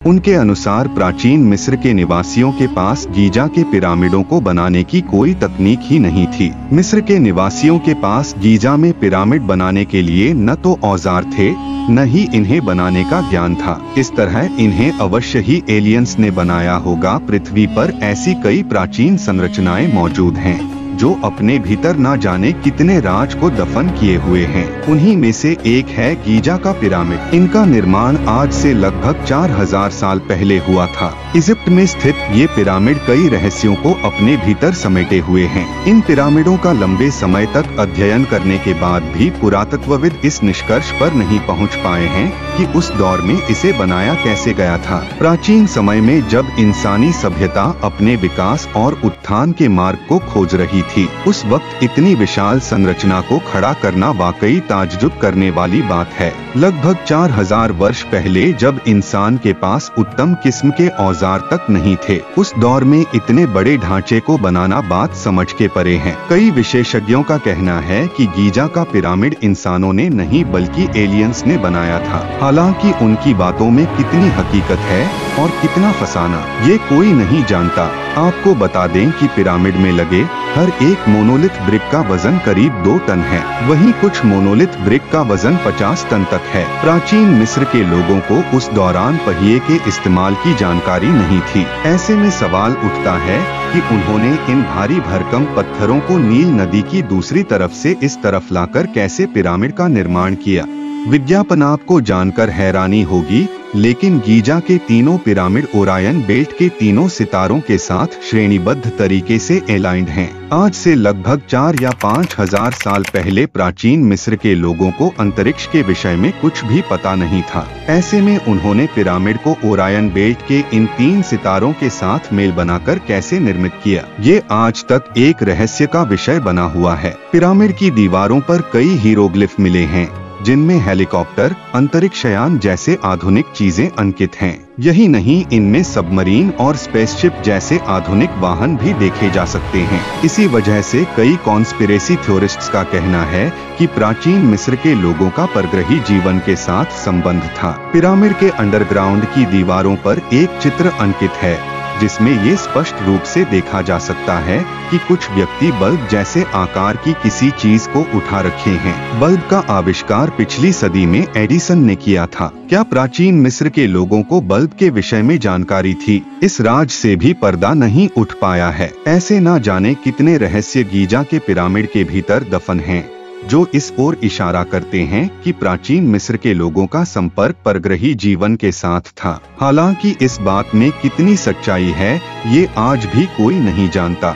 उनके अनुसार प्राचीन मिस्र के निवासियों के पास गीजा के पिरामिडों को बनाने की कोई तकनीक ही नहीं थी। मिस्र के निवासियों के पास गीजा में पिरामिड बनाने के लिए न तो औजार थे, न ही इन्हें बनाने का ज्ञान था। इस तरह इन्हें अवश्य ही एलियंस ने बनाया होगा। पृथ्वी पर ऐसी कई प्राचीन संरचनाएं मौजूद हैं जो अपने भीतर ना जाने कितने राज को दफन किए हुए हैं। उन्हीं में से एक है गीजा का पिरामिड। इनका निर्माण आज से लगभग 4000 साल पहले हुआ था। इजिप्ट में स्थित ये पिरामिड कई रहस्यों को अपने भीतर समेटे हुए हैं। इन पिरामिडों का लंबे समय तक अध्ययन करने के बाद भी पुरातत्वविद इस निष्कर्ष पर नहीं पहुंच पाए हैं कि उस दौर में इसे बनाया कैसे गया था। प्राचीन समय में जब इंसानी सभ्यता अपने विकास और उत्थान के मार्ग को खोज रही थी, उस वक्त इतनी विशाल संरचना को खड़ा करना वाकई ताज्जुब करने वाली बात है। लगभग 4000 वर्ष पहले जब इंसान के पास उत्तम किस्म के औजार तक नहीं थे, उस दौर में इतने बड़े ढांचे को बनाना बात समझ के परे है। कई विशेषज्ञों का कहना है कि गीजा का पिरामिड इंसानों ने नहीं बल्कि एलियंस ने बनाया था। हालांकि उनकी बातों में कितनी हकीकत है और कितना फसाना, ये कोई नहीं जानता। आपको बता दें कि पिरामिड में लगे हर एक मोनोलिथ ब्रिक का वजन करीब 2 टन है। वहीं कुछ मोनोलिथ ब्रिक का वजन 50 टन तक है। प्राचीन मिस्र के लोगों को उस दौरान पहिए के इस्तेमाल की जानकारी नहीं थी। ऐसे में सवाल उठता है कि उन्होंने इन भारी भरकम पत्थरों को नील नदी की दूसरी तरफ से इस तरफ लाकर कैसे पिरामिड का निर्माण किया। विज्ञापन आपको जानकर हैरानी होगी, लेकिन गीजा के तीनों पिरामिड ओरायन बेल्ट के तीनों सितारों के साथ श्रेणीबद्ध तरीके से अलाइंड हैं। आज से लगभग 4 या 5000 साल पहले प्राचीन मिस्र के लोगों को अंतरिक्ष के विषय में कुछ भी पता नहीं था। ऐसे में उन्होंने पिरामिड को ओरायन बेल्ट के इन 3 सितारों के साथ मेल बनाकर कैसे निर्मित किया, ये आज तक एक रहस्य का विषय बना हुआ है। पिरामिड की दीवारों पर कई हीरोग्लिफ मिले हैं, जिनमें हेलीकॉप्टर, अंतरिक्षयान जैसे आधुनिक चीजें अंकित हैं। यही नहीं, इनमें सबमरीन और स्पेसशिप जैसे आधुनिक वाहन भी देखे जा सकते हैं। इसी वजह से कई कॉन्स्पिरेसी थ्योरिस्ट्स का कहना है कि प्राचीन मिस्र के लोगों का परग्रही जीवन के साथ संबंध था। पिरामिड के अंडरग्राउंड की दीवारों पर एक चित्र अंकित है, जिसमें ये स्पष्ट रूप से देखा जा सकता है कि कुछ व्यक्ति बल्ब जैसे आकार की किसी चीज को उठा रखे हैं। बल्ब का आविष्कार पिछली सदी में एडिसन ने किया था। क्या प्राचीन मिस्र के लोगों को बल्ब के विषय में जानकारी थी? इस राज से भी पर्दा नहीं उठ पाया है। ऐसे ना जाने कितने रहस्य गीजा के पिरामिड के भीतर दफन हैं, जो इस ओर इशारा करते हैं कि प्राचीन मिस्र के लोगों का संपर्क परग्रही जीवन के साथ था। हालांकि इस बात में कितनी सच्चाई है, ये आज भी कोई नहीं जानता।